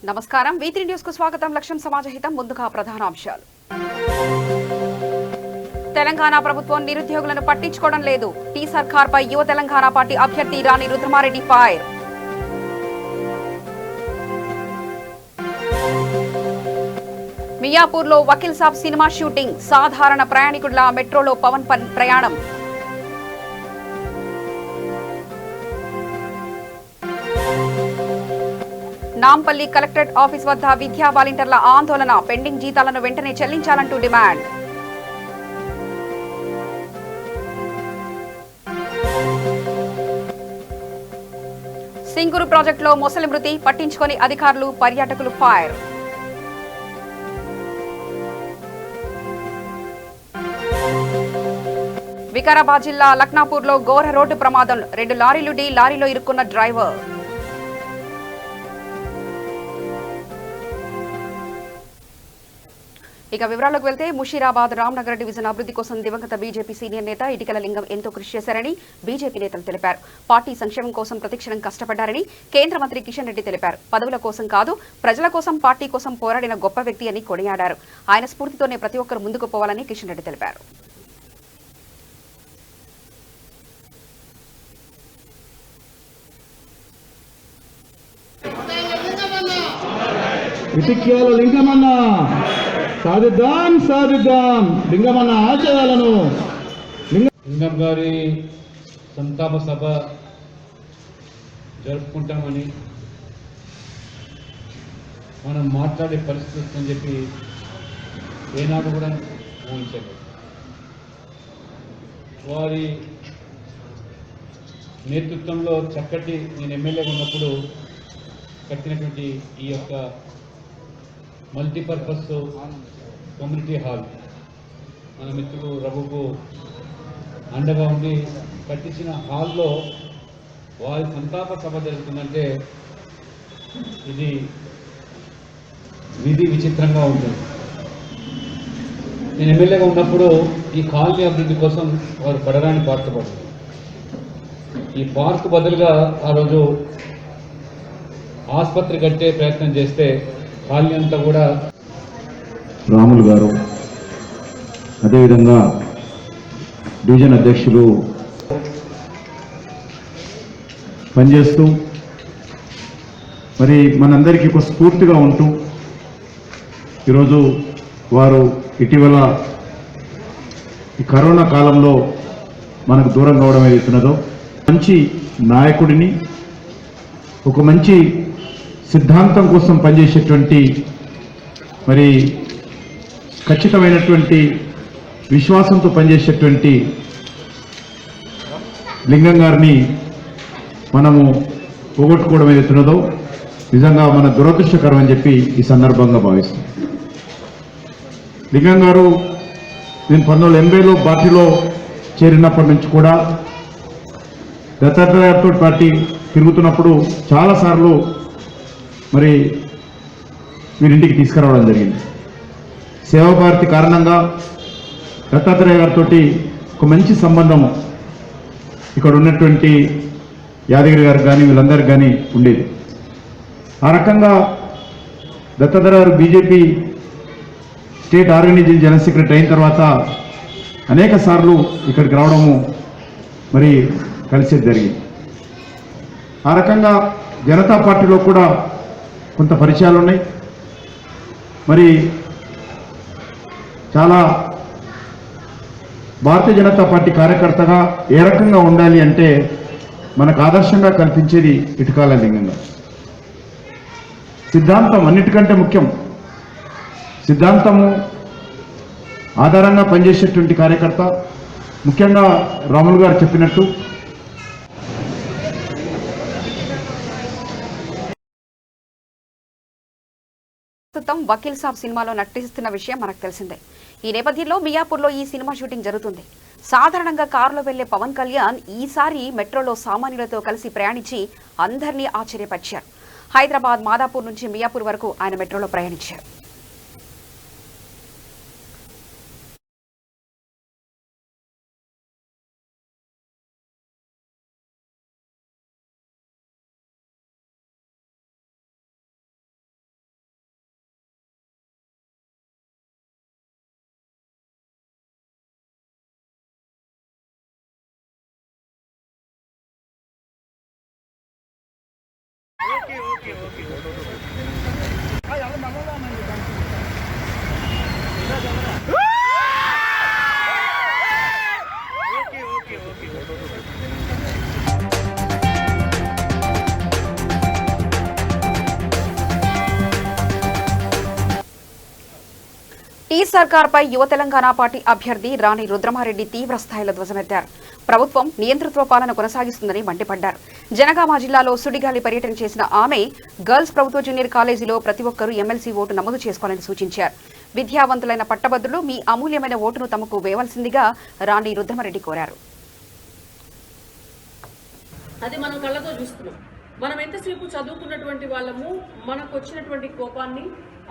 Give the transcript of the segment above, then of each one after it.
నమస్కారం V3 news కు స్వాగతం. లక్ష్యం సమాజహితం. ముందుగా ప్రధాన అంశాలు. తెలంగాణ ప్రభుత్వం నిరుద్యోగులను పట్టించుకోవడం లేదు. టీ సర్కార్పై యువ తెలంగాణ పార్టీ అభ్యర్థి రాణి రుద్రమారెడ్డి fire. మియాపూర్లో Vakeel Saab cinema shooting. సాధారణ ప్రయాణికుడిలా మెట్రోలో పవన్ ప్రయాణం. నాంపల్లి కలెక్టరేట్ ఆఫీస్ వద్ద విద్యా వాలంటీర్ల ఆందోళన. పెండింగ్ జీతాలను వెంటనే చెల్లించాలంటూ డిమాండ్. సింగూరు ప్రాజెక్టులో మొసలి మృతి. పట్టించుకొని అధికారులు, పర్యాటకులు ఫైర్. వికారాబాద్ జిల్లా లక్నాపూర్లో ఘోర రోడ్డు ప్రమాదం. 2 లారీలు ఢీ లారీలో ఇరుక్కున్న డ్రైవర్. ఇక వివరాలకు వెళ్తే ముషీరాబాద్ రామ్నగర్ డివిజన్ అభివృద్ధి కోసం దివంగత బీజేపీ సీనియర్ నేత ఇటికల లింగం ఎంతో కృషి చేశారని బీజేపీ నేతలు తెలిపారు. పార్టీ సంక్షేమం కోసం ప్రతిక్షణం కష్టపడ్డారని కేంద్ర మంత్రి కిషన్ రెడ్డి తెలిపారు. పదవుల కోసం కాదు, ప్రజల కోసం, పార్టీ కోసం పోరాడిన గొప్ప వ్యక్తి అని కొనియాడారు. ఆయన స్ఫూర్తితోనే ప్రతి ఒక్కరు ముందుకు పోవాలని కిషన్ రెడ్డి తెలిపారు. ఇటిక్యాల లింగమన్న సాధిద్దాం సాధిద్దాం లింగమన్న ఆశయాలను. లింగం గారి సంతాప సభ జరుపుకుంటామని మనం మాట్లాడే పరిస్థితి అని చెప్పి ఏనాడు కూడా ఊహించలేదు. వారి నేతృత్వంలో చక్కటి నేను ఎమ్మెల్యేగా ఉన్నప్పుడు కట్టినటువంటి ఈ యొక్క మల్టీపర్పస్ కమ్యూనిటీ హాల్ మన మిత్రుడు రఘుకు అండగా ఉండి కట్టించిన హాల్లో వారి సంతాప సభ జరుగుతుందంటే ఇది విధి విచిత్రంగా ఉంటుంది. నేను ఎమ్మెల్యేగా ఉన్నప్పుడు ఈ కాలనీ అభివృద్ధి కోసం వారు పడరాని పాటుపడ్డారు. ఈ పార్క్ బదులుగా ఆ రోజు ఆసుపత్రి కట్టే ప్రయత్నం చేస్తే కాలనీ అంతా కూడా రాములు గారు, అదేవిధంగా డివిజన్ అధ్యక్షులు పనిచేస్తూ మరి మనందరికీ ఒక స్ఫూర్తిగా ఉంటూ ఈరోజు వారు ఇటీవల ఈ కరోనా కాలంలో మనకు దూరం కావడం ఏదైతున్నదో మంచి నాయకుడిని, ఒక మంచి సిద్ధాంతం కోసం పనిచేసేటువంటి మరి ఖచ్చితమైనటువంటి విశ్వాసంతో పనిచేసేటువంటి లింగం గారిని మనము పోగొట్టుకోవడం ఏదైతున్నదో నిజంగా మన దురదృష్టకరం అని చెప్పి ఈ సందర్భంగా భావిస్తాం. లింగం గారు నేను 1980లో పార్టీలో చేరినప్పటి నుంచి కూడా దత్తాత్రేయ గారితో పార్టీ తిరుగుతున్నప్పుడు చాలాసార్లు మరి వీరింటికి తీసుకురావడం జరిగింది. సేవాభారతి కారణంగా దత్తాత్రేయ గారితో ఒక మంచి సంబంధం ఇక్కడ ఉన్నటువంటి యాదగిరి గారికి కానీ వీళ్ళందరికీ కానీ ఉండేది. ఆ రకంగా దత్తాత్రేయ గారు BJP state organizing general secretary అయిన తర్వాత అనేక సార్లు ఇక్కడికి రావడము మరి కలిసేది జరిగింది. ఆ రకంగా జనతా పార్టీలో కూడా కొంత పరిచయాలు ఉన్నాయి. మరి చాలా భారతీయ జనతా పార్టీ కార్యకర్తగా ఏ రకంగా ఉండాలి అంటే మనకు ఆదర్శంగా కనిపించేది ఇటికాల లింగంగా. సిద్ధాంతం అన్నిటికంటే ముఖ్యం. సిద్ధాంతము ఆధారంగా పనిచేసేటువంటి కార్యకర్త. ముఖ్యంగా రాములు గారు చెప్పినట్టు ప్రస్తుతం వకీల్ సాబ్ సినిమాలో నటిస్తున్న విషయం మనకు తెలిసిందే. ఈ నేపథ్యంలో మియాపూర్లో ఈ సినిమా షూటింగ్ జరుగుతుంది. సాధారణంగా కారులో వెళ్లే పవన్ కళ్యాణ్ ఈసారి మెట్రోలో సామాన్యులతో కలిసి ప్రయాణించి అందరినీ ఆశ్చర్యపరిచారు. హైదరాబాద్ మాదాపూర్ నుంచి మియాపూర్ వరకు ఆయన మెట్రోలో ప్రయాణించారు. టీ సర్కార్పై యువ తెలంగాణ పార్టీ అభ్యర్థి రాణి రుద్రమారెడ్డి తీవ్ర స్థాయిలో ధ్వజమెత్తారు. ప్రభుత్వం నియంతృత్వ పాలన కొనసాగిస్తుందని మండిపడ్డారు. జనగామ జిల్లాలో సుడిగాలి పర్యటన చేసిన ఆమె గర్ల్స్ ప్రభుత్వ జూనియర్ కాలేజీలో ప్రతి ఒక్కరూ ఎమ్మెల్సీ ఓటు నమోదు చేసుకోవాలని సూచించారు. విద్యావంతులైన పట్టభద్రులు మీ అమూల్యమైన ఓటును తమకు వేయవలసిందిగా రాణి రుద్రమారెడ్డి కోరారు. అది మనం కళ్ళతో చూస్తున్నాం. మనం ఎంతసేపు చదువుకున్నటువంటి వాళ్ళము మనకు వచ్చినటువంటి కోపాన్ని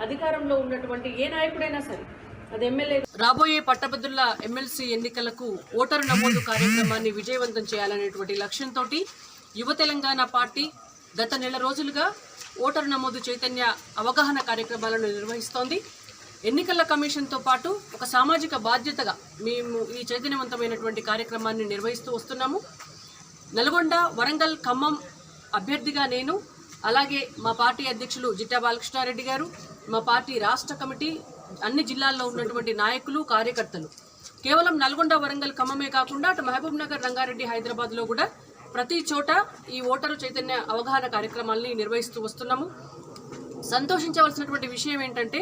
అధికారంలో ఉన్నటువంటి ఏ నాయకుడైనా సరే అది ఎమ్మెల్యే రాబోయే పట్టభద్రుల ఎమ్మెల్సీ ఎన్నికలకు ఓటరు నమోదు కార్యక్రమాన్ని విజయవంతం చేయాలనేటువంటి లక్ష్యంతో యువ తెలంగాణ పార్టీ గత నెల రోజులుగా ఓటరు నమోదు చైతన్య అవగాహన కార్యక్రమాలను నిర్వహిస్తోంది. ఎన్నికల కమిషన్తో పాటు ఒక సామాజిక బాధ్యతగా మేము ఈ చైతన్యవంతమైనటువంటి కార్యక్రమాన్ని నిర్వహిస్తూ వస్తున్నాము. నల్గొండ, వరంగల్, ఖమ్మం అభ్యర్థిగా నేను, అలాగే మా పార్టీ అధ్యక్షులు జిట్టా బాలకృష్ణారెడ్డి గారు, మా పార్టీ రాష్ట్ర కమిటీ, అన్ని జిల్లాల్లో ఉన్నటువంటి నాయకులు, కార్యకర్తలు కేవలం నల్గొండ, వరంగల్, ఖమ్మమే కాకుండా అటు మహబూబ్ నగర్, రంగారెడ్డి, హైదరాబాద్లో కూడా ప్రతి చోట ఈ ఓటరు చైతన్య అవగాహన కార్యక్రమాల్ని నిర్వహిస్తూ వస్తున్నాము. సంతోషించవలసినటువంటి విషయం ఏంటంటే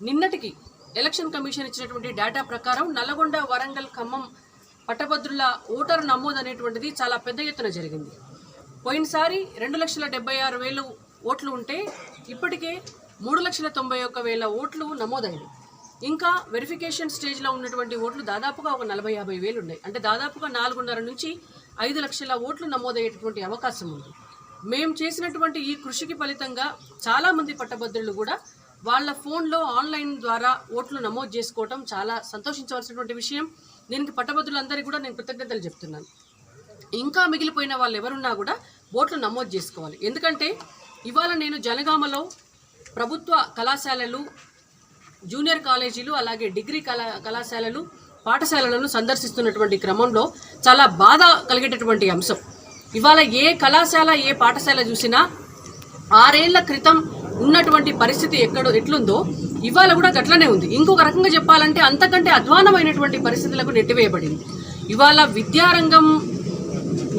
నిన్నటికి ఎలక్షన్ కమిషన్ ఇచ్చినటువంటి డేటా ప్రకారం నల్గొండ, వరంగల్, ఖమ్మం పట్టభద్రుల ఓటరు నమోదు అనేటువంటిది చాలా పెద్ద ఎత్తున జరిగింది. పోయినసారి 2,76,000 ఓట్లు ఉంటే ఇప్పటికే 3,91,000 ఓట్లు నమోదైనవి. ఇంకా వెరిఫికేషన్ స్టేజ్లో ఉన్నటువంటి ఓట్లు దాదాపుగా ఒక 40,000-50,000 ఉన్నాయి. అంటే దాదాపుగా 4.5 నుంచి 5 లక్షల ఓట్లు నమోదయ్యేటటువంటి అవకాశం ఉంది. మేము చేసినటువంటి ఈ కృషికి ఫలితంగా చాలామంది పట్టభద్రులు కూడా వాళ్ళ ఫోన్లో ఆన్లైన్ ద్వారా ఓట్లు నమోదు చేసుకోవటం చాలా సంతోషించవలసినటువంటి విషయం. దీనికి పట్టభద్రులందరికీ కూడా నేను కృతజ్ఞతలు చెప్తున్నాను. ఇంకా మిగిలిపోయిన వాళ్ళు ఎవరున్నా కూడా ఓట్లు నమోదు చేసుకోవాలి. ఎందుకంటే ఇవాళ నేను జనగామలో ప్రభుత్వ కళాశాలలు, జూనియర్ కాలేజీలు, అలాగే డిగ్రీ కళాశాలలు, పాఠశాలలను సందర్శిస్తున్నటువంటి క్రమంలో చాలా బాధ కలిగేటటువంటి అంశం. ఇవాళ ఏ కళాశాల, ఏ పాఠశాల చూసినా 6 ఏళ్ల క్రితం ఉన్నటువంటి పరిస్థితి ఎట్లుందో ఇవాళ కూడా గట్లనే ఉంది. ఇంకొక రకంగా చెప్పాలంటే అంతకంటే అధ్వానమైనటువంటి పరిస్థితులకు నెట్టివేయబడింది. ఇవాళ విద్యారంగం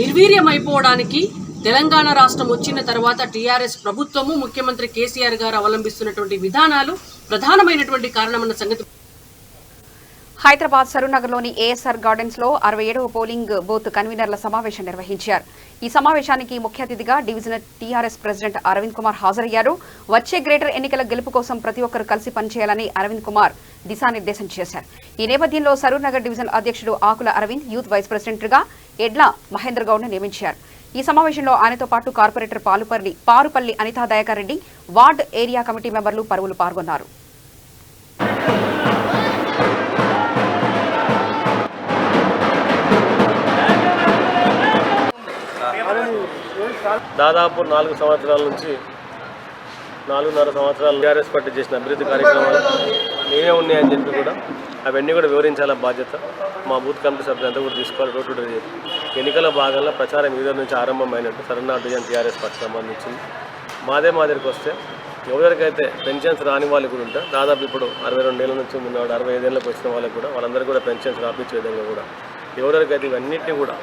నిర్వీర్యమైపోవడానికి తెలంగాణ రాష్ట్రం వచ్చిన తర్వాత టీఆర్ఎస్ ప్రభుత్వము, ముఖ్యమంత్రి కేసీఆర్ గారు అవలంబిస్తున్నటువంటి విధానాలు ప్రధానమైనటువంటి కారణమన్న సంగతి. హైదరాబాద్ సరూనగర్లోని ఏఎస్ఆర్ గార్డెన్స్ లో 67వ పోలింగ్ బూత్ కన్వీనర్ల సమావేశం నిర్వహించారు. ఈ సమావేశానికి ముఖ్య అతిథిగా divisional TRS president Arvind Kumar హాజరయ్యారు. వచ్చే గ్రేటర్ ఎన్నికల గెలుపు కోసం ప్రతి ఒక్కరూ కలిసి పనిచేయాలని అరవింద్ కుమార్ దిశానిర్దేశం చేశారు. ఈ నేపథ్యంలో సరూనగర్ డివిజనల్ అధ్యక్షుడు ఆకుల అరవింద్ యూత్ వైస్ ప్రెసిడెంట్గా ఎడ్ల మహేందర్ గౌడ్ను నియమించారు. ఈ సమావేశంలో ఆయనతో పాటు corporator Parupalli Anitha Dayakar Reddy, ward area committee మెంబర్లు పలువురు పాల్గొన్నారు. దాదాపు 4 సంవత్సరాల నుంచి 4.5 సంవత్సరాలు టీఆర్ఎస్ పార్టీ చేసిన అభివృద్ధి కార్యక్రమాలు నేనే ఉన్నాయని చెప్పి కూడా అవన్నీ కూడా వివరించాల బాధ్యత మా బూత్ కమిటీ సభ్యులంతా కూడా తీసుకోవాలి. రోడ్ టు డోర్ ఎన్నికల భాగంలో ప్రచారం ఈ రోజు నుంచి ఆరంభమైనట్టు సరూనగర్ డివిజన్ టీఆర్ఎస్ పార్టీ సంబంధించింది. మాదిరికి వస్తే ఎవరికైతే పెన్షన్స్ రాని వాళ్ళు కూడా ఉంటారు. దాదాపు ఇప్పుడు 62 ఏళ్ళ నుంచి ఉన్నవాడు 65 ఏళ్ళకి వచ్చిన వాళ్ళకి కూడా వాళ్ళందరికీ కూడా పెన్షన్స్ రాపించే విధంగా కూడా ఎవరికైతే ఇవన్నింటినీ కూడా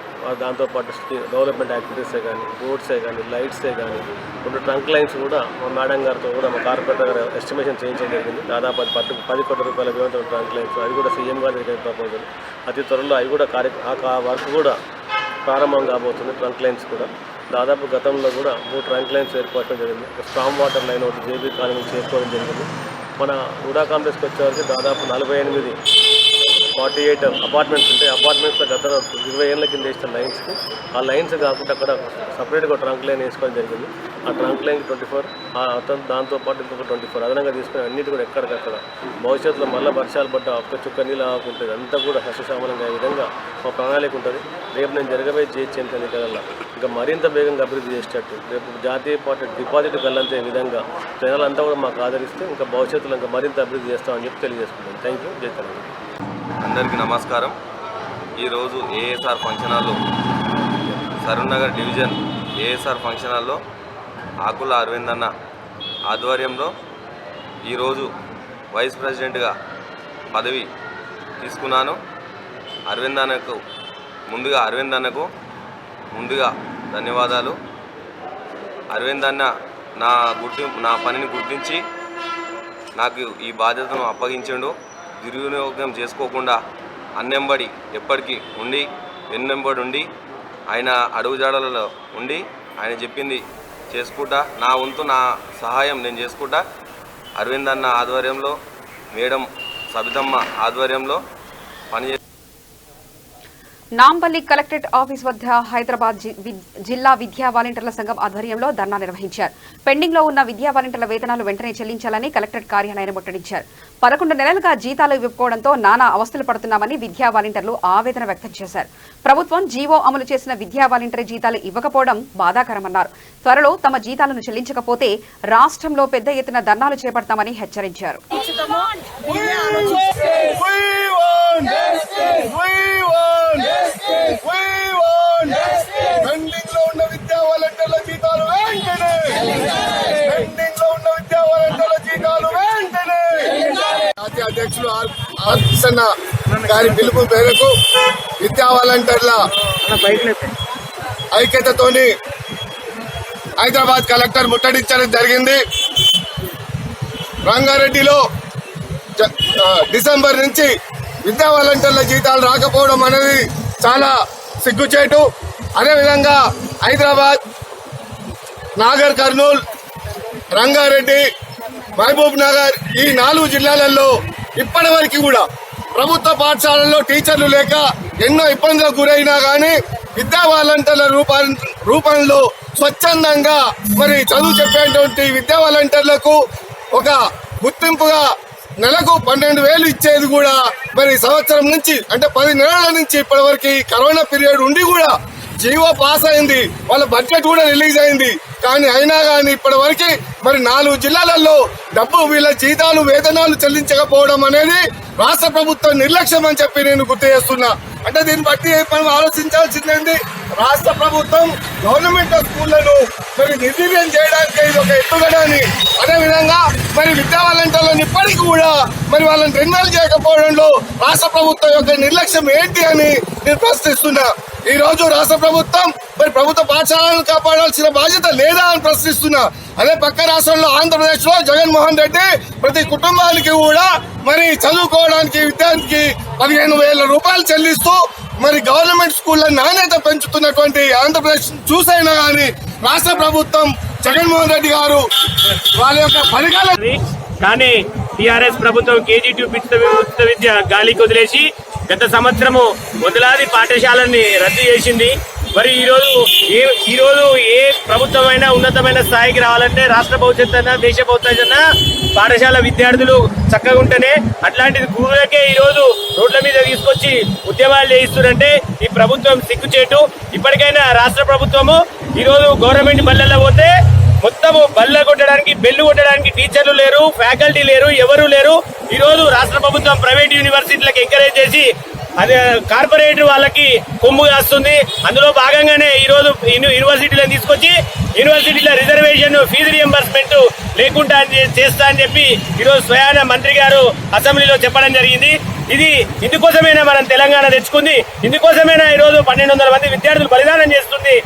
దాంతోపాటు డెవలప్మెంట్ యాక్టివిటీసే కానీ, రోడ్సే కానీ, లైట్సే కానీ, ఇప్పుడు ట్రంక్ లైన్స్ కూడా మా మేడం గారితో కూడా మా కార్పొరేటర్ గారు ఎస్టిమేషన్ చేయించడం జరిగింది. దాదాపు 10 కోట్ల రూపాయల వ్యయంతో ట్రంక్ లైన్స్ అవి కూడా సీఎం గారి దగ్గర ప్రపోజల్ అతి త్వరలో అవి కూడా ఆ వర్క్ కూడా ప్రారంభం కాబోతుంది. ట్రంక్ లైన్స్ కూడా దాదాపు గతంలో కూడా 3 ట్రంక్ లైన్స్ ఏర్పడటం జరిగింది. స్ట్రాంగ్ వాటర్ లైన్ ఒకటి జేబీ కాలనీ నుంచి ఏర్పడడం జరిగింది. మన ఉడా కాంప్లెక్స్కి వచ్చేవరకు దాదాపు 48 అపార్ట్మెంట్స్ ఉంటాయి. అపార్ట్మెంట్స్లో గత 20 ఏళ్ళ కింద వేసిన లైన్స్కి ఆ లైన్స్ కాకుండా అక్కడ సపరేట్గా ట్రంక్ లైన్ వేసుకోవడం జరిగింది. ఆ ట్రంక్ లైన్కి 24 దాంతోపాటు ఇంకొక 24 అదనంగా తీసుకుని అన్నిటి కూడా ఎక్కడికక్కడ భవిష్యత్తులో మళ్ళీ వర్షాలు పడ్డ ఒక్క చుక్క నీళ్ళు ఆకుంటుంది. అంతా కూడా సస్యశ్యామలంగా ఈ విధంగా మా ప్రణాళిక ఉంటుంది. రేపు నేను జరగబోయే జిహెచ్ఎంసీ ఎన్నికలలో ఇంకా మరింత వేగంగా అభివృద్ధి చేసేటట్టు రేపు జాతీయ పార్టీ డిపాజిట్ గల్లంతే విధంగా జనాలంతా కూడా మాకు ఆదరిస్తే ఇంకా భవిష్యత్తులో ఇంకా మరింత అభివృద్ధి చేస్తామని చెప్పి తెలియజేసుకున్నాను. Thank you. జై తెలంగాణ. అందరికీ నమస్కారం. ఈరోజు ఏఎస్ఆర్ ఫంక్షన్ హాల్లో సరూనగర్ డివిజన్ ఏఎస్ఆర్ ఫంక్షన్ హాల్లో ఆకుల అరవింద్ అన్న ఆధ్వర్యంలో ఈరోజు వైస్ ప్రెసిడెంట్గా పదవి తీసుకున్నాను. అరవింద్ అన్నకు ముందుగా ధన్యవాదాలు. అరవింద్ అన్న నా పనిని గుర్తించి నాకు ఈ బాధ్యతను అప్పగించిండు. దుర్వినియోగం చేసుకోకుండా అన్నెంబడి ఎప్పటికీ వెన్నెంబడి ఉండి ఆయన అడుగుజాడలలో ఉండి ఆయన చెప్పింది చేసుకుంటా నా వంతు నా సహాయం నేను చేసుకుంటా అరవింద్ అన్న ఆధ్వర్యంలో మేడం సబితమ్మ ఆధ్వర్యంలో పని నాంపల్లి కలెక్టరేట్ ఆఫీస్ వద్ద హైదరాబాద్ జిల్లా విద్యా వాలంటీర్ల సంఘం ఆధ్వర్యంలో ధర్నా నిర్వహించారు. పెండింగ్ లో ఉన్న విద్యా వాలంటీర్ల వేతనాలు వెంటనే చెల్లించాలని కలెక్టరేట్ కార్యాలయాన్ని ముట్టడించారు. 11 నెలలుగా జీతాలు ఇవ్వకపోవడంతో నానా అవస్థలు పడుతున్నామని విద్యా వాలంటీర్లు ఆవేదన వ్యక్తం చేశారు. ప్రభుత్వం జీవో అమలు చేసిన విద్యా వాలంటీర్ జీతాలు ఇవ్వకపోవడం బాధాకరమన్నారు. త్వరలో తమ జీతాలను చెల్లించకపోతే రాష్ట్రంలో పెద్ద ఎత్తున ధర్నాలు చేపడతామని హెచ్చరించారు. జాతీయ అధ్యక్షులు ఆర్ కిషన్ గారి పిలుపు మేరకు విద్యా వాలంటీర్ల ఐక్యతతోని హైదరాబాద్ కలెక్టర్ ముట్టడించడం జరిగింది. రంగారెడ్డిలో డిసెంబర్ నుంచి విద్యా వాలంటీర్ల జీతాలు రాకపోవడం అనేది చాలా సిగ్గుచేటు. అదేవిధంగా హైదరాబాద్, నాగర్ కర్నూల్, రంగారెడ్డి, మహబూబ్ నగర్ ఈ 4 జిల్లాలలో ఇప్పటి వరకు కూడా ప్రభుత్వ పాఠశాలల్లో టీచర్లు లేక ఎన్నో ఇబ్బందులకు గురైనా కానీ విద్యా వాలంటీర్ల రూపంలో స్వచ్ఛందంగా మరి చదువు చెప్పేటువంటి విద్యా వాలంటీర్లకు ఒక గుర్తింపుగా నెలకు 12,000 ఇచ్చేది కూడా మరి సంవత్సరం నుంచి అంటే 10 నెలల నుంచి ఇప్పటి వరకు కరోనా పీరియడ్ ఉండి కూడా జీవో పాస్ అయింది, వాళ్ళ బడ్జెట్ కూడా రిలీజ్ అయింది. కానీ అయినా కానీ ఇప్పటి వరకు మరి 4 జిల్లాలలో వీళ్ళ జీతాలు వేతనాలు చెల్లించకపోవడం అనేది రాష్ట్ర ప్రభుత్వం నిర్లక్ష్యం అని చెప్పి నేను గుర్తు చేస్తున్నా. అంటే దీన్ని బట్టి మనం ఆలోచించాల్సిందేంటి, రాష్ట్ర ప్రభుత్వం గవర్నమెంట్ స్కూళ్లను మరి నిర్వీర్యం చేయడానికి ఇది ఒక ఎత్తుగడని, అదేవిధంగా మరి విద్యా వాలంటీర్లను ఇప్పటికీ కూడా మరి వాళ్ళని రెన్యువల్ చేయకపోవడంలో రాష్ట్ర ప్రభుత్వం యొక్క నిర్లక్ష్యం ఏంటి అని నేను ప్రశ్నిస్తున్నా. ఈ రోజు రాష్ట్ర ప్రభుత్వం మరి ప్రభుత్వ పాఠశాలను కాపాడాల్సిన బాధ్యత లేదా అని ప్రశ్నిస్తున్నా. అదే పక్క రాష్ట్రంలో ఆంధ్రప్రదేశ్ లో జగన్మోహన్ రెడ్డి ప్రతి కుటుంబానికి కూడా మరి చదువుకోవడానికి విద్యార్థికి 15,000 రూపాయలు చెల్లిస్తూ మరి గవర్నమెంట్ స్కూళ్ల నాణ్యత పెంచుతున్నటువంటి ఆంధ్రప్రదేశ్ చూసైనా కానీ రాష్ట్ర ప్రభుత్వం జగన్మోహన్ రెడ్డి గారు వాళ్ళ యొక్క పరికాల కానీ టీఆర్ఎస్ ప్రభుత్వం కేజీ 2 ఉచిత విద్య గాలికి వదిలేసి గత సంవత్సరము వందలాది పాఠశాలని రద్దు చేసింది. మరి ఈరోజు ఏ ప్రభుత్వమైనా ఉన్నతమైన స్థాయికి రావాలంటే రాష్ట్ర భవిష్యత్తు అన్నా దేశ భవిష్యత్తు అన్నా పాఠశాల విద్యార్థులు చక్కగా ఉంటేనే. అట్లాంటిది గురువులకే ఈరోజు రోడ్ల మీద తీసుకొచ్చి ఉద్యమాలు చేయిస్తున్నారంటే ఈ ప్రభుత్వం సిగ్గుచేటు. ఇప్పటికైనా రాష్ట్ర ప్రభుత్వము ఈరోజు గవర్నమెంట్ బళ్ళల్లో పోతే మొత్తము బల్ల కొట్టడానికి బెల్లు కొట్టడానికి టీచర్లు లేరు, ఫ్యాకల్టీ లేరు, ఎవరు లేరు. ఈరోజు రాష్ట్ర ప్రభుత్వం ప్రైవేట్ యూనివర్సిటీలకు ఎంకరేజ్ చేసి అదే కార్పొరేట్ వాళ్ళకి కొమ్ము కాస్తుంది. అందులో భాగంగానే ఈరోజు యూనివర్సిటీలను తీసుకొచ్చి యూనివర్సిటీల రిజర్వేషన్ ఫీజు రియంబర్స్మెంట్ లేకుండా చేస్తా అని చెప్పి ఈరోజు స్వయాన మంత్రి గారు అసెంబ్లీలో చెప్పడం జరిగింది. ఇందుకోసమైనా మనం తెలంగాణ తెచ్చుకుంది, ఇందుకోసమైనా ఈరోజు 1,200 మంది విద్యార్థులు బలిదానం చేస్తుంది.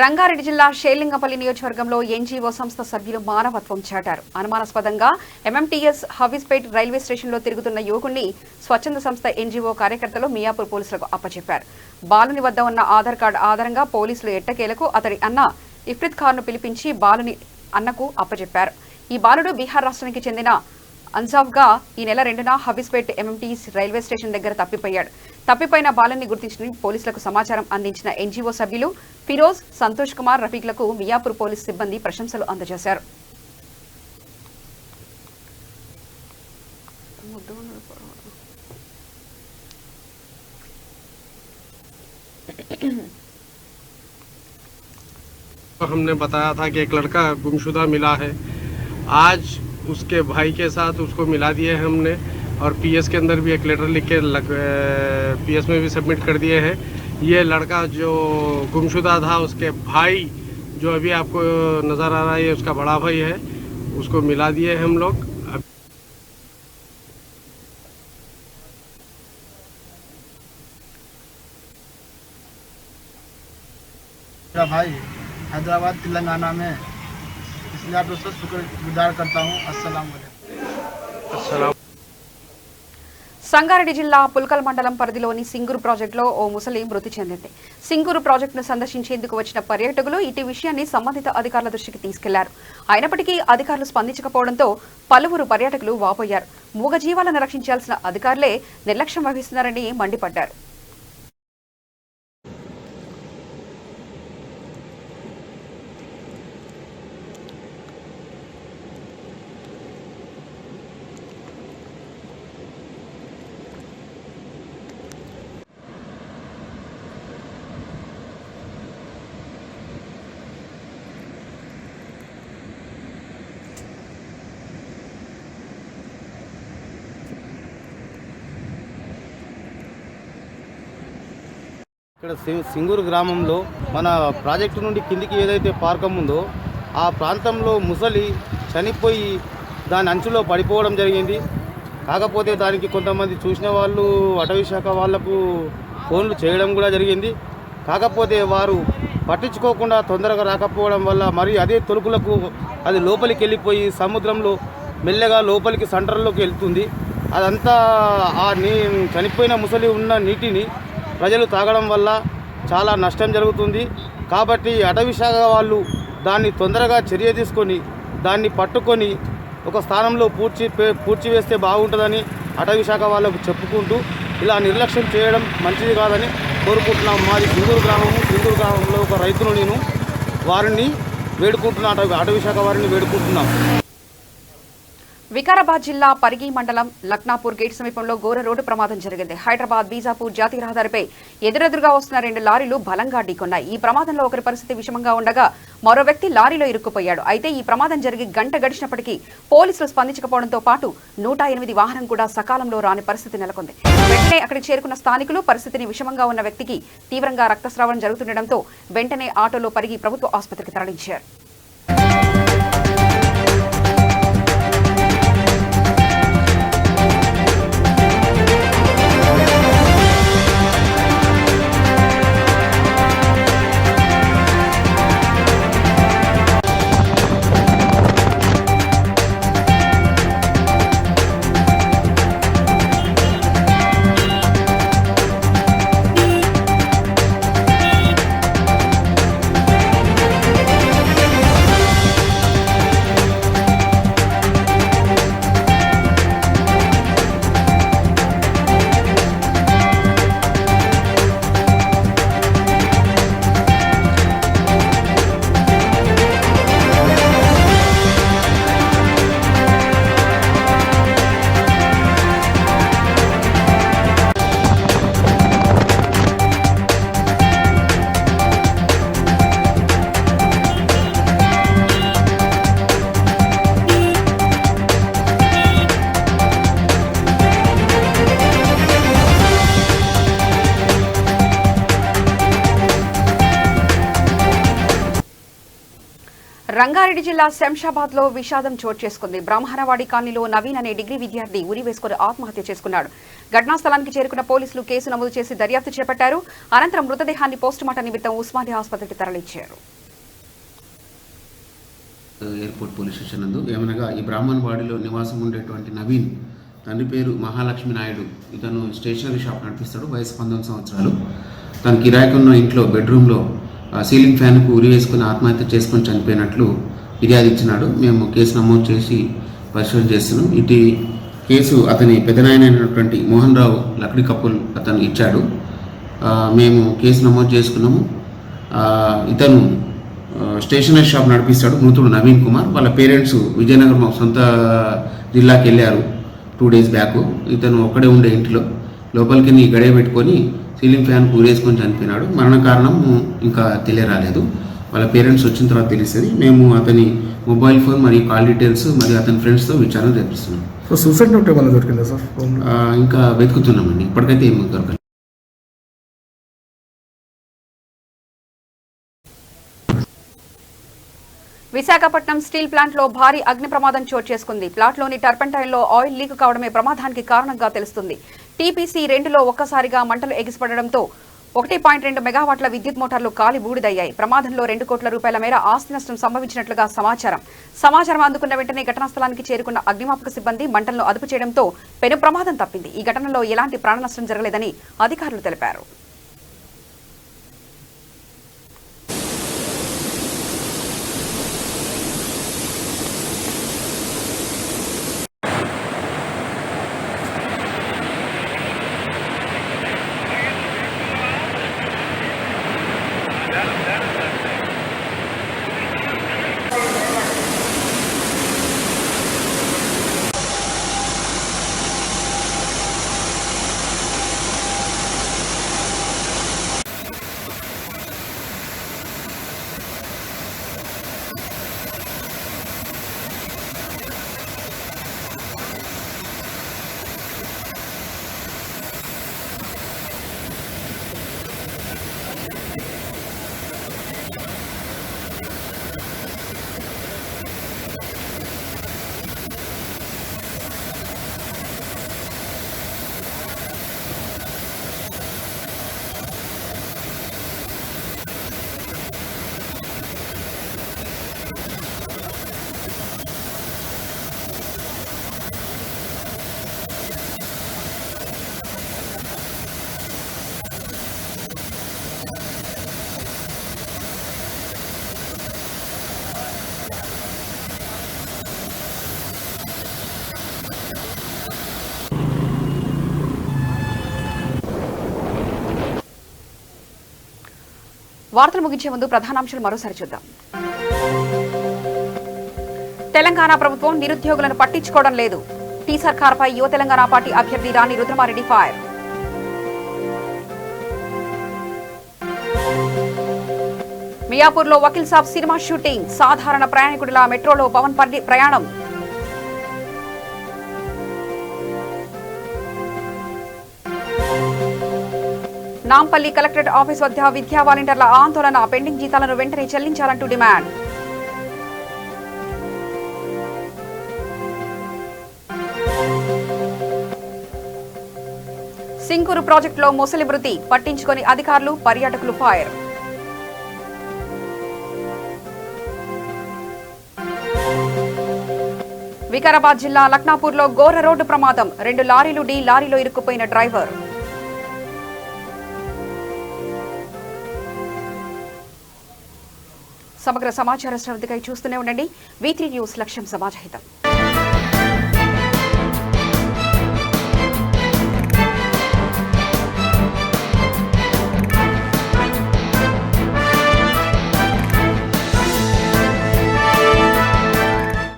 రంగారెడ్డి జిల్లా షేర్లింగంపల్లి నియోజకవర్గంలో ఎన్జీఓ సంస్థ సభ్యులు మానవత్వం చాటారు. అనుమానాస్పదంగా ఎంఎంటీఎస్ హవీస్పేట్ రైల్వే స్టేషన్లో తిరుగుతున్న యువకుడిని స్వచ్ఛంద సంస్థ ఎన్జీఓ కార్యకర్తలు మియాపూర్ పోలీసులకు అప్పచెప్పారు. బాలుని వద్ద ఉన్న ఆధార్ కార్డు ఆధారంగా పోలీసులు ఎట్టకేలకు అతడి అన్న ఇఫ్రిత్ ఖాన్ను పిలిపించి బాలుని అన్నకు అప్పచెప్పారు. ఈ బాలుడు బీహార్ రాష్ట్రానికి చెందిన అన్సాఫ్గా ఈ నెల 2న హవీస్పేట్ ఎంఎంటీఎస్ రైల్వే స్టేషన్ దగ్గర తప్పిపోయాడు. తప్పిపోయిన బాలుని గుర్తించిన పోలీసులకు సమాచారం అందించిన ఎన్జీఓ సభ్యులు ఫిరోజ్, సంతోష్ కుమార్, రఫీక్లకు మియాపూర్ పోలీసు సిబ్బంది ప్రశంసలు అందజేశారు. हमने बताया था कि एक लड़का गुमशुदा मिला है। आज उसके भाई के साथ उसको मिला दिए हैं हमने और पीएस के अंदर भी एक लेटर लिख के पीएस में भी सबमिट कर दिए हैं। ये लड़का जो गुमशुदा था उसके भाई जो अभी आपको नज़र आ रहा है उसका बड़ा भाई है, उसको मिला दिए हम लोग। मेरा भाई हैदराबाद तेलंगाना में, इसलिए आप उसका शुक्रगुजार करता हूँ। अस्सलाम वालेकुम। సంగారెడ్డి జిల్లా పుల్కల్ మండలం పరిధిలోని సింగూరు ప్రాజెక్టులో ఓ ముసలి మృతి చెందింది. సింగూరు ప్రాజెక్టును సందర్శించేందుకు వచ్చిన పర్యాటకులు ఇటు విషయాన్ని సంబంధిత అధికారుల దృష్టికి తీసుకెళ్లారు. అయినప్పటికీ అధికారులు స్పందించకపోవడంతో పలువురు పర్యాటకులు వాపోయారు. మూగజీవాలను రక్షించాల్సిన అధికారులే నిర్లక్ష్యం వహిస్తున్నారని మండిపడ్డారు. ఇక్కడ సింగూరు గ్రామంలో మన ప్రాజెక్టు నుండి కిందికి ఏదైతే పార్కం ఉందో ఆ ప్రాంతంలో ముసలి చనిపోయి దాని అంచులో పడిపోవడం జరిగింది. కాకపోతే దానికి కొంతమంది చూసిన వాళ్ళు అటవీ శాఖ వాళ్లకు ఫోన్లు చేయడం కూడా జరిగింది. కాకపోతే వారు పట్టించుకోకుండా తొందరగా రాకపోవడం వల్ల మరి అదే తొలుకులకు అది లోపలికి వెళ్ళిపోయి సముద్రంలో మెల్లగా లోపలికి సెంటర్లోకి వెళ్తుంది. అదంతా ఆ చనిపోయిన ముసలి ఉన్న నీటిని ప్రజలు తాగడం వల్ల చాలా నష్టం జరుగుతుంది. కాబట్టి అటవీ శాఖ వాళ్ళు దాన్ని తొందరగా చర్య తీసుకొని దాన్ని పట్టుకొని ఒక స్థానంలో పూడ్చివేస్తే బాగుంటుందని అటవీ శాఖ వాళ్ళకు చెప్పుకుంటూ ఇలా నిర్లక్ష్యం చేయడం మంచిది కాదని కోరుకుంటున్నాం. మాది సింగూరు గ్రామంలో ఒక రైతును నేను వారిని వేడుకుంటున్నా, అటవీ శాఖ వారిని వేడుకుంటున్నాం. వికారాబాద్ జిల్లా పరిగి మండలం లక్నాపూర్ గేట్ సమీపంలో ఘోర రోడ్డు ప్రమాదం జరిగింది. హైదరాబాద్ బీజాపూర్ జాతీయ రహదారిపై ఎదురెదురుగా వస్తున్న 2 లారీలు బలంగా ఢీకొన్నాయి. ఈ ప్రమాదంలో ఒకరి పరిస్థితి విషమంగా ఉండగా మరో వ్యక్తి లారీలో ఇరుక్కుపోయాడు. అయితే ఈ ప్రమాదం జరిగి గంట గడిచినప్పటికీ పోలీసులు స్పందించకపోవడంతో పాటు 108 వాహనం కూడా సకాలంలో రాని పరిస్థితి నెలకొంది. వెంటనే అక్కడికి చేరుకున్న స్థానికులు పరిస్థితిని విషమంగా ఉన్న వ్యక్తికి తీవ్రంగా రక్తస్రావం జరుగుతుండటంతో వెంటనే ఆటోలో పరిగి ప్రభుత్వ ఆసుపత్రికి తరలించారు. రంగారెడ్డి జిల్లా శంషాబాద్ లో విషాదం చోటు చేసుకుంది. బ్రాహ్మణవాడి కాలనీలో నవీన్ అనే డిగ్రీ విద్యార్థి ఉరి వేసుకుని ఆత్మహత్య చేసుకున్నాడు. ఘటనా స్థలానికి చేరుకున్న పోలీసులు కేసు నమోదు చేసి దర్యాప్తు చేపట్టారు. అనంతరం మృతదేహాన్ని పోస్టుమార్టం నిమిత్తం ఉస్మానియా ఆసుపత్రికి తరలించారు. ఎయిర్పోర్ట్ పోలీస్ స్టేషన్ నందు ఏమనగా ఈ బ్రాహ్మణవాడిలో నివాసం ఉండేటువంటి నవీన్, తండ్రి పేరు మహాలక్ష్మి నాయుడు, ఇతను స్టేషనరీ షాప్ నడిపిస్తాడు. వయసు 19 సంవత్సరాలు. తన కిరాయికున్న ఇంట్లో బెడ్రూమ్లో సీలింగ్ ఫ్యాన్కు ఉరి వేసుకుని ఆత్మహత్య చేసుకొని చనిపోయినట్లు ఫిర్యాదు ఇచ్చినాడు. మేము కేసు నమోదు చేసి పరిశోధన చేస్తున్నాం. ఇటు కేసు అతని పెదనాయన అయినటువంటి మోహన్ రావు లక్డీ కపుల్ అతను ఇచ్చాడు. మేము కేసు నమోదు చేసుకున్నాము. ఇతను స్టేషనరీ షాప్ నడిపిస్తాడు. మృతుడు నవీన్ కుమార్. వాళ్ళ పేరెంట్స్ విజయనగరం సొంత జిల్లాకి వెళ్ళారు 2 days బ్యాక్. ఇతను ఒక్కడే ఉండే ఇంట్లో లోపలికి గడియ పెట్టుకొని సీలింగ్ ఫ్యాన్ ఊరేసుకొని చనిపోయినాడు. మరణ కారణం ఇంకా తెలియరాలేదు. వాళ్ళ పేరెంట్స్ వచ్చిన తర్వాత తెలుస్తుంది. మేము అతని మొబైల్ ఫోన్ మరియు కాల్ డీటెయిల్స్ మరియు అతని ఫ్రెండ్స్తో విచారణ జరిపిస్తున్నాం. సూసైడ్ నోట్ ఏమైనా దొరికిందా సార్? ఇంకా వెతుకుతున్నామండి. ఇప్పటికైతే ఏమి దొరకలేదు. విశాఖపట్నం స్టీల్ ప్లాంట్లో భారీ అగ్ని ప్రమాదం చోటు చేసుకుంది. ప్లాంట్లోని టర్పెంటైన్లో ఆయిల్ లీక్ కావడమే ప్రమాదానికి కారణంగా తెలుస్తుంది. టీపీసీ 2లో ఒక్కసారిగా మంటలు ఎగిసిపడడంతో 1.2 మెగావాట్ల విద్యుత్ మోటార్లు కాలి బూడిదయ్యాయి. ప్రమాదంలో 2 కోట్ల రూపాయల మేర ఆస్తి నష్టం సంభవించినట్లుగా సమాచారం అందుకున్న వెంటనే ఘటనా స్థలానికి చేరుకున్న అగ్నిమాపక సిబ్బంది మంటలను అదుపు చేయడంతో పెను ప్రమాదం తప్పింది. ఈ ఘటనలో ఎలాంటి ప్రాణ నష్టం జరగలేదని అధికారులు తెలిపారు. వార్తలు ముగించే ముందు ప్రధానాంశాలు మరోసారి చూద్దాం. తెలంగాణ ప్రభుత్వం నిరుద్యోగులను పట్టించుకోవడం లేదు. టీ సర్కార్పై యువ తెలంగాణ పార్టీ అభ్యర్థి రాణి రుద్రమారెడ్డి fire. మియాపూర్లో Vakeel Saab cinema shooting. సాధారణ ప్రయాణికుడిలా మెట్రోలో పవన్ ప్రయాణం. నాంపల్లి కలెక్టరేట్ ఆఫీస్ వద్ద విద్యా వాలంటీర్ల ఆందోళన. పెండింగ్ జీతాలను వెంటనే చెల్లించాలంటూ డిమాండ్. సింగూరు ప్రాజెక్టులో మొసలి మృతి. పట్టించుకొని అధికారులు, పర్యాటకులు ఫైర్. వికారాబాద్ జిల్లా లక్నాపూర్లో ఘోర రోడ్డు ప్రమాదం. 2 లారీలు లారీలో ఇరుక్కుపోయిన డ్రైవర్. సమగ్ర సమాచార శ్రవణకై చూస్తూనే ఉండండి. V3 న్యూస్, లక్ష్యం సమాజహితం.